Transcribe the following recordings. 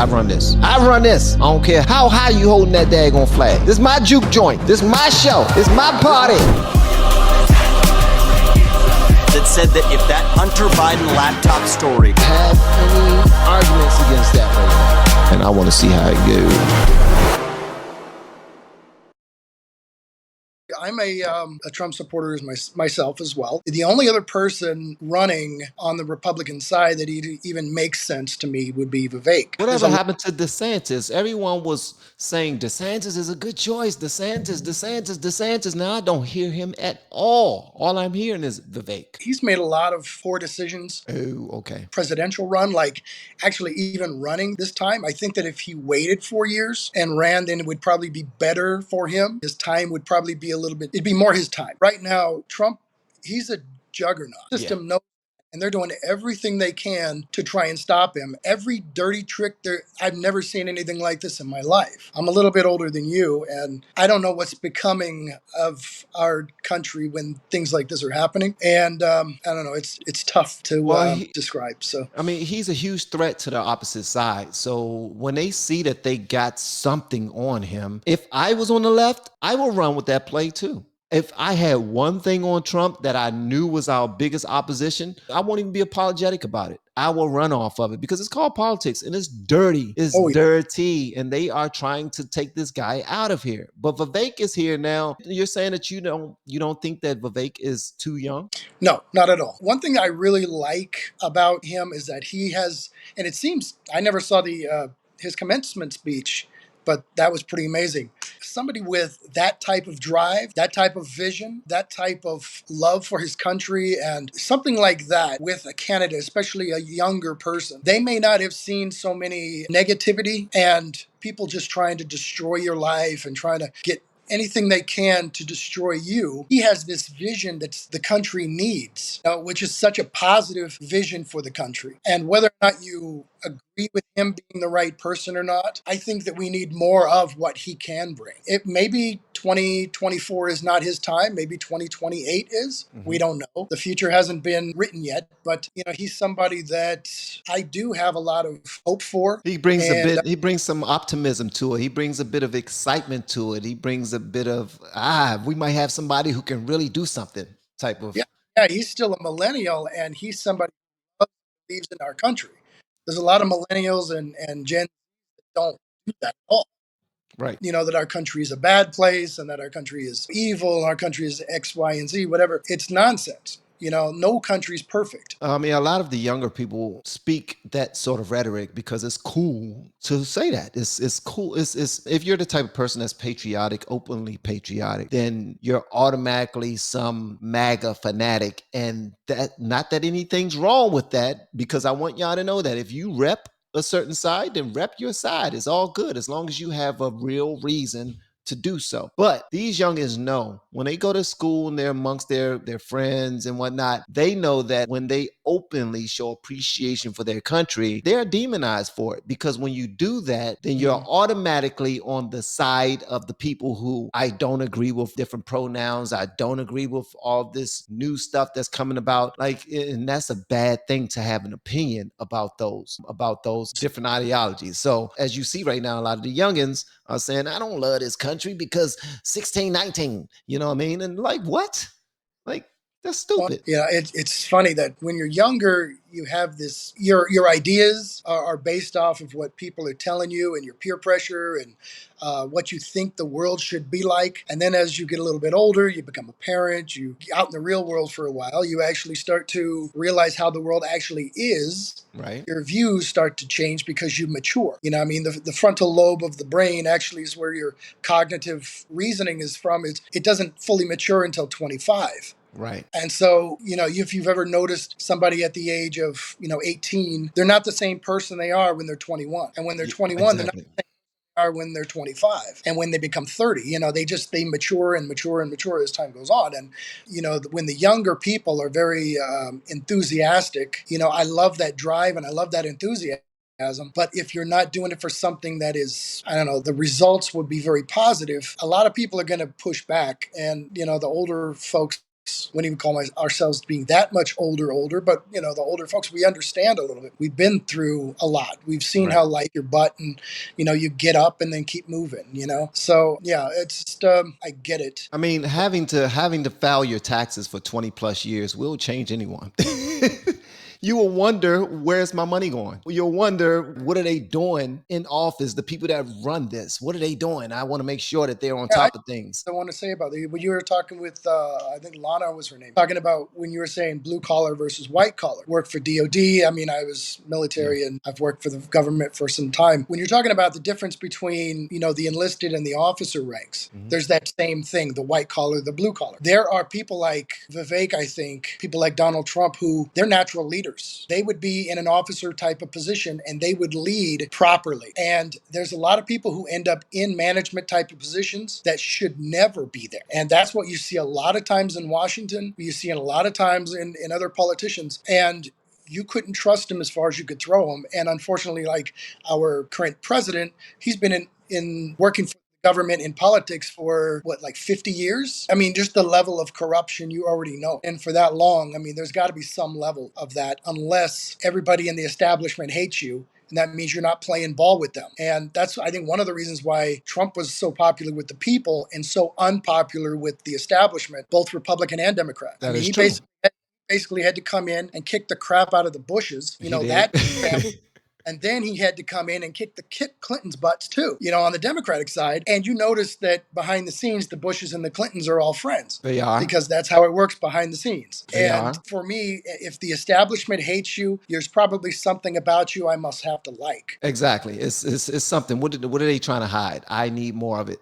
I run this. I run this. I don't care how high you holding that daggone flag. This is my juke joint. This is my show. This is my party. That said that if that Hunter Biden laptop story have any arguments against that right now, and I want to see how it goes. I'm a Trump supporter as myself as well. The only other person running on the Republican side that even makes sense to me would be Vivek. Whatever happened to DeSantis? Everyone was saying DeSantis is a good choice. DeSantis. Now I don't hear him at all. All I'm hearing is Vivek. He's made a lot of poor decisions. Oh, okay. Presidential run, like actually even running this time. I think that if he waited 4 years and ran, then it would probably be better for him. His time would probably be a little bit, it'd be more his time. Right now, Trump, he's a juggernaut. System knows, and they're doing everything they can to try and stop him. Every dirty trick there, I've never seen anything like this in my life. I'm a little bit older than you, and I don't know what's becoming of our country when things like this are happening. And I don't know, it's tough to describe. So I mean, he's a huge threat to the opposite side. So when they see that they got something on him, if I was on the left, I will run with that play too. If I had one thing on Trump that I knew was our biggest opposition, I won't even be apologetic about it. I will run off of it because it's called politics and it's dirty. It's dirty. And they are trying to take this guy out of here. But Vivek is here now. You're saying that you don't think that Vivek is too young? No, not at all. One thing I really like about him is that he has, and it seems, I never saw his commencement speech, but that was pretty amazing. Somebody with that type of drive, that type of vision, that type of love for his country, and something like that with a candidate, especially a younger person. They may not have seen so many negativity and people just trying to destroy your life and trying to get anything they can to destroy you. He has this vision that the country needs, which is such a positive vision for the country. And whether or not you agree with him being the right person or not, I think that we need more of what he can bring. It maybe 2024 is not his time. Maybe 2028 is. We don't know. The future hasn't been written yet, but he's somebody that I do have a lot of hope for. He brings he brings some optimism to it. He brings a bit of excitement to it. He brings a bit of, we might have somebody who can really do something type of. Yeah, he's still a millennial and he's somebody who believes in our country. There's a lot of millennials and Gen that don't do that at all. Right. That our country is a bad place and that our country is evil and our country is X, Y, and Z, whatever. It's nonsense. No country's perfect. I mean, a lot of the younger people speak that sort of rhetoric because it's cool to say that. It's cool. It's if you're the type of person that's patriotic, openly patriotic, then you're automatically some MAGA fanatic. And that, not that anything's wrong with that, because I want y'all to know that if you rep a certain side, then rep your side. It's all good as long as you have a real reason to do so. But these youngins know when they go to school and they're amongst their friends and whatnot, they know that when they openly show appreciation for their country, they're demonized for it. Because when you do that, then you're automatically on the side of the people who I don't agree with different pronouns. I don't agree with all this new stuff that's coming about. And that's a bad thing to have an opinion about those different ideologies. So as you see right now, a lot of the youngins are saying, I don't love this country because 1619, you know what I mean? And what? That's stupid. Well, it's funny that when you're younger, you have this, your ideas are based off of what people are telling you and your peer pressure and what you think the world should be like. And then as you get a little bit older, you become a parent, you out in the real world for a while, you actually start to realize how the world actually is. Right. Your views start to change because you mature. The frontal lobe of the brain actually is where your cognitive reasoning is from. It doesn't fully mature until 25. Right. And so, if you've ever noticed somebody at the age of, 18, they're not the same person they are when they're 21. And when they're 21, they're not the same person they are when they're 25. And when they become 30, they mature and mature and mature as time goes on. And, when the younger people are very enthusiastic, I love that drive and I love that enthusiasm. But if you're not doing it for something that is, I don't know, the results would be very positive, a lot of people are going to push back. And, the older folks When even call ourselves being that much older, but the older folks, we understand a little bit. We've been through a lot. We've seen Right. how light your butt, and you get up and then keep moving. So yeah, it's just I get it. I mean, having to file your taxes for 20 plus years will change anyone. You will wonder, where's my money going? You'll wonder, what are they doing in office? The people that run this, what are they doing? I want to make sure that they're on Yeah, top of things. I want to say about when you were talking with, I think Lana was her name, talking about when you were saying blue collar versus white collar. Work for DOD. I mean, I was military and I've worked for the government for some time. When you're talking about the difference between, the enlisted and the officer ranks, there's that same thing, the white collar, the blue collar. There are people like Vivek, I think, people like Donald Trump, who they're natural leaders. They would be in an officer type of position and they would lead properly. And there's a lot of people who end up in management type of positions that should never be there. And that's what you see a lot of times in Washington. You see a lot of times in other politicians. And you couldn't trust him as far as you could throw him. And unfortunately, like our current president, he's been in working for government in politics for like 50 years. I mean, just the level of corruption you already know. And for that long, I mean, there's got to be some level of that, unless everybody in the establishment hates you. And that means you're not playing ball with them. And that's, I think, one of the reasons why Trump was so popular with the people and so unpopular with the establishment, both Republican and Democrat. That I mean, is he true. basically had to come in and kick the crap out of the Bushes, He did. that family. And then he had to come in and kick Clinton's butts too, on the Democratic side. And you notice that behind the scenes, the Bushes and the Clintons are all friends. They are. Because that's how it works behind the scenes. They and are. For me, if the establishment hates you, there's probably something about you I must have to like. Exactly. It's something. What are they trying to hide? I need more of it.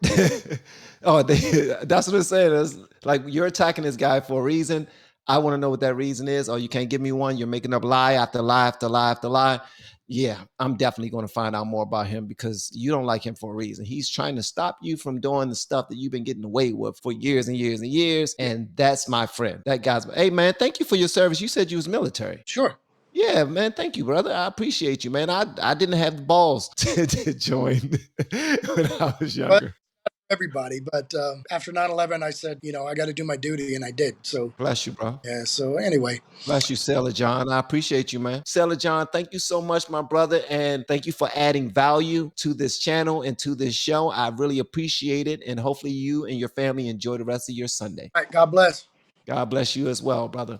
That's what it's saying. It's like, you're attacking this guy for a reason. I want to know what that reason is. Oh, you can't give me one. You're making up lie after lie after lie after lie. Yeah, I'm definitely going to find out more about him, because you don't like him for a reason. He's trying to stop you from doing the stuff that you've been getting away with for years and years and years. And that's my friend. That guy's, hey man, thank you for your service. You said you was military. Sure. Yeah, man. Thank you, brother. I appreciate you, man. I didn't have the balls to join when I was younger. Everybody, but after 9/11, I said, I got to do my duty, and I did. So Bless you, bro. yeah. So anyway, Bless you, Sailor John. I appreciate you, man. Sailor John, thank you so much, my brother, and thank you for adding value to this channel and to this show. I really appreciate it, and hopefully you and your family enjoy the rest of your Sunday. all right, God bless. God bless you as well, brother.